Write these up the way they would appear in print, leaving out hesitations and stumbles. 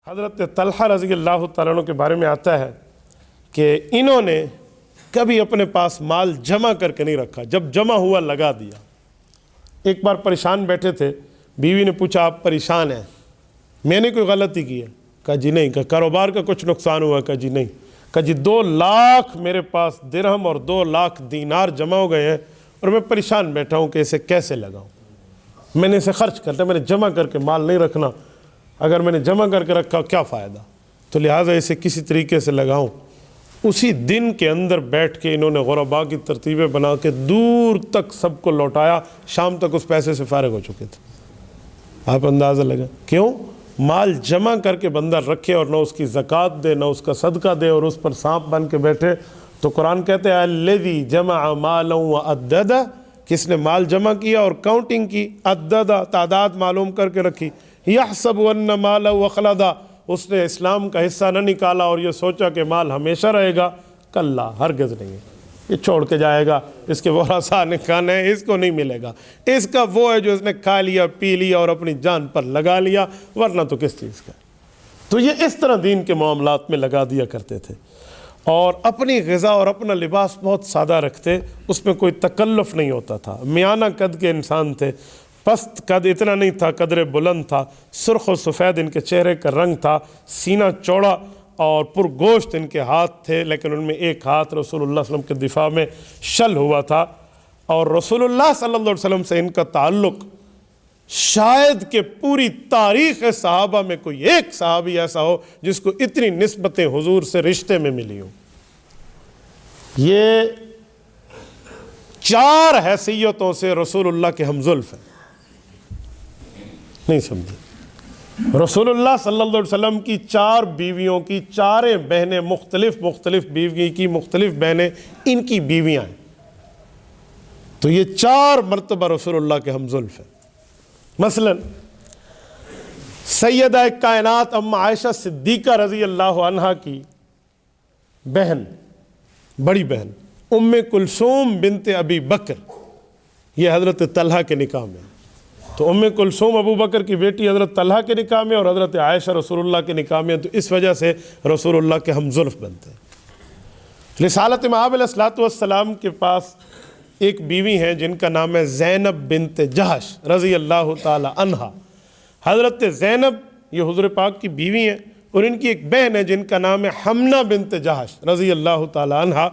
हज़रत तलहा रज़ी अल्लाह तआला अन्हु के बारे में आता है कि इन्होंने कभी अपने पास माल जमा करके नहीं रखा, जब जमा हुआ लगा दिया। एक बार परेशान बैठे थे, बीवी ने पूछा आप परेशान हैं, मैंने कोई गलती की है? कहा जी नहीं। कहा कारोबार का कुछ नुकसान हुआ? कहा जी नहीं। कहा जी 2 लाख मेरे पास दिरहम और 2 लाख दीनार जमा हो गए हैं और मैं परेशान बैठा हूँ कि इसे कैसे लगाऊँ। मैंने इसे खर्च करना, मैंने जमा करके माल नहीं रखना, अगर मैंने जमा करके रखा क्या फ़ायदा, तो लिहाजा इसे किसी तरीके से लगाऊं। उसी दिन के अंदर बैठ के इन्होंने गुरबा की तरतीबें बना के दूर तक सबको लौटाया, शाम तक उस पैसे से फारिग हो चुके थे। आप अंदाज़ा लगा क्यों? माल जमा करके बंदा रखे और ना उसकी ज़कात दे ना उसका सदका दे और उस पर सांप बन के बैठे। तो कुरान कहते हैं अल्लज़ी जमा मालन व अद्ददा, किसने माल जमा किया और काउंटिंग की, अद्ददा तादाद मालूम करके रखी, यहसबु अन्न मालहु अखलदा, उसने इस्लाम का हिस्सा न निकाला और ये सोचा कि माल हमेशा रहेगा। कल्ला, हरगिज़ नहीं है, ये छोड़ के जाएगा, इसके वरासा ने खाना है, इसको नहीं मिलेगा। इसका वो है जो इसने खा लिया पी लिया और अपनी जान पर लगा लिया, वरना तो किस चीज़ का। तो ये इस तरह दीन के मामलात में लगा दिया करते थे और अपनी ग़िज़ा और अपना लिबास बहुत सादा रखते, उसमें कोई तकल्लुफ़ नहीं होता था। मियाना कद के इंसान थे, पस्त कद इतना नहीं था, कदरे बुलंद था, सुर्ख और सफ़ेद इनके चेहरे का रंग था, सीना चौड़ा और पुरगोश्त इनके हाथ थे, लेकिन उनमें एक हाथ रसूलुल्लाह सल्लल्लाहु अलैहि वसल्लम के दिफा में शल हुआ था। और रसूलुल्लाह सल्लल्लाहु अलैहि वसल्लम से इनका ताल्लुक़ शायद कि पूरी तारीख़ सहाबा में कोई एक सहाबी ऐसा हो जिसको इतनी निस्बतें हुजूर से रिश्ते में मिली हो। ये 4 हैसियतों से रसूलुल्लाह के हमजुल्फ़ हैं। नहीं समझे? रसूलुल्लाह सल्लल्लाहु अलैहि वसल्लम की 4 बीवियों की 4 बहनें, मुख्तलिफ बीवी की मुख्तलिफ बहनें इनकी बीवियां हैं। तो ये 4 मरतबा रसूलुल्लाह के हमजुल्फ़ हैं। मसलन सैयदा कायनात अम्मा आयशा सिद्दीक़ा रज़ी अल्लाह अन्हा की बहन, बड़ी बहन उम्मे कुलसूम बिनते अबी बकर, ये हज़रत तलहा के निकाह में। तो उम्मे कुलसूम अबू बकर की बेटी हज़रत तलहा के निकाह में और हज़रत आयशा रसूलुल्लाह के निकाह में, तो इस वजह से रसूलुल्लाह के हमजुल्फ़ बनते हैं। रिसालत मआब अलैहिस्सलातु वस्सलाम के पास एक बीवी हैं जिनका नाम है ज़ैनब बिनत जहश रज़ी अल्लाह ताला अन्हा। हज़रत ज़ैनब ये हुज़ूर पाक की बीवी हैं और इनकी एक बहन है जिनका नाम है हमना बिनत जहश रज़ी अल्लाह ताला अन्हा।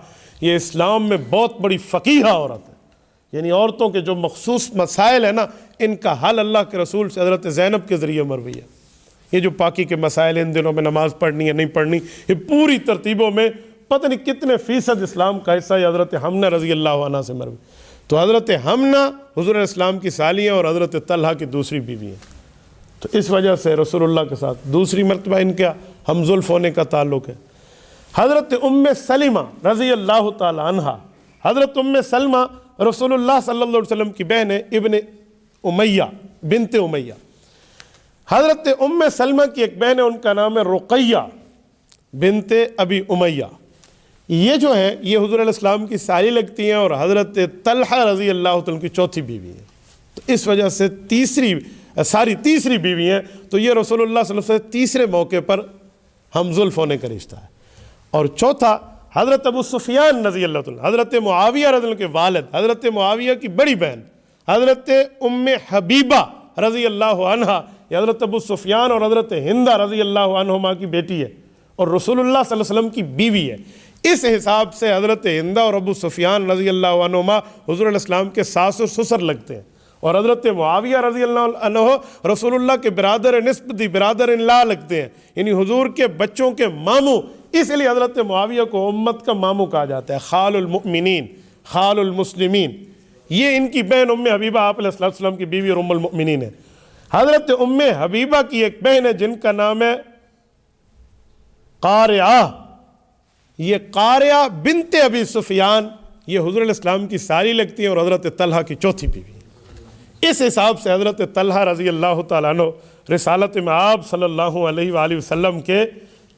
ये इस्लाम में बहुत बड़ी फ़कीहा औरत है, यानी औरतों के जो मखसूस मसाइल है ना, इनका हल अल्लाह के रसूल से हज़रत ज़ैनब के ज़रिए मरवी है। ये जो पाकी के मसाइल, इन दिनों में नमाज़ पढ़नी है नहीं पढ़नी, ये पूरी तरतीबों में पता नहीं कितने फ़ीसद इस्लाम का हिस्सा हज़रत हमना रज़ी अल्लाह अन्हा से मरवी। तो हज़रत हमना हुज़ूर इस्लाम की साली हैं और हज़रत तलहा की दूसरी बीवी हैं। तो इस वजह से रसूलुल्लाह के साथ दूसरी मरतबा इनका हमजुल्फ़ होने का ताल्लुक़ है। हज़रत उम्मे सलीमा रज़ी अल्लाह ताला अन्हा, हज़रत उम्मे सलमा रसूलुल्लाह सल्लल्लाहु अलैहि वसल्लम की बहन है, इब्ने उमैया बिनते उमैया। हज़रत उम्मे सलमा की एक बहन है, उनका नाम है रुक़ैया बिनते अबी उमैया। ये जो है ये हुज़ूर अलैहिस्सलाम की साली लगती हैं और हज़रत तलहा रज़ी अल्लाह तआला की चौथी बीवी है। तो इस वजह से तीसरी बीवी हैं। तो ये रसूलुल्लाह सल्लल्लाहु अलैहि वसल्लम से तीसरे मौके पर हमजुल्फ़ होने का रिश्ता है। और चौथा हज़रत अबू सुफ़ियान रज़ी अल्लाह तआला, हज़रत मुआविया रज़ी अल्लाह के वालिद, हज़रत मुआविया की बड़ी बहन हज़रत उम्मे हबीबा रज़ी अल्लाह अन्हा, हज़रत अबू सुफ़ियान और हज़रत हिंदा रज़ी अल्लाह अन्हुमा की बेटी है और रसूलुल्लाह सल्लल्लाहु अलैहि वसल्लम की बीवी है। इस हिसाब से हज़रत हिंदा और अबू सुफ़ियान रज़ी अल्लाह अन्हुमा हुज़ूर अलैहिस्सलाम के सास और ससुर लगते हैं और हज़रत मुआविया रज़ी अल्लाह अन्हु रसूलुल्लाह के बिरादर निस्बती बिरादर इनला लगते हैं, यानी हुज़ूर के बच्चों के मामू। इसलिए हज़रत मुआविया को उम्मत का मामू कहा जाता है, खालुल मुमिनीन, खालुल मुस्लिमीन। ये इनकी बहन उम्मे हबीबा आप अलैहि सल्लम की बीवी और उम्मुल मुमिनीन है। हज़रत उम्मे हबीबा की एक बहन है जिनका नाम है कारिया, ये कारिया बिनते अबी सुफ़ियान, ये हुज़ूर अलैहिस्सलाम की साली लगती हैं और हज़रत तलहा की चौथी बीवी। इस हिसाब से हज़रत तलहा रज़ी अल्लाह तआला अन्हु रिसालत मआब सल्लल्लाहु अलैहि वसल्लम के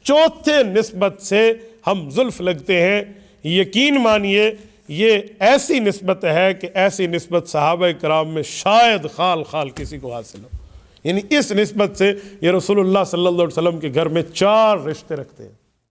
चौथे निस्बत से हम जुल्फ़ लगते हैं। यकीन मानिए ये ऐसी निस्बत है कि ऐसी निस्बत सहाबा किराम में शायद खाल किसी को हासिल हो। यानी इस निस्बत से ये रसूलुल्लाह सल्लल्लाहु अलैहि वसल्लम के घर में 4 रिश्ते रखते हैं।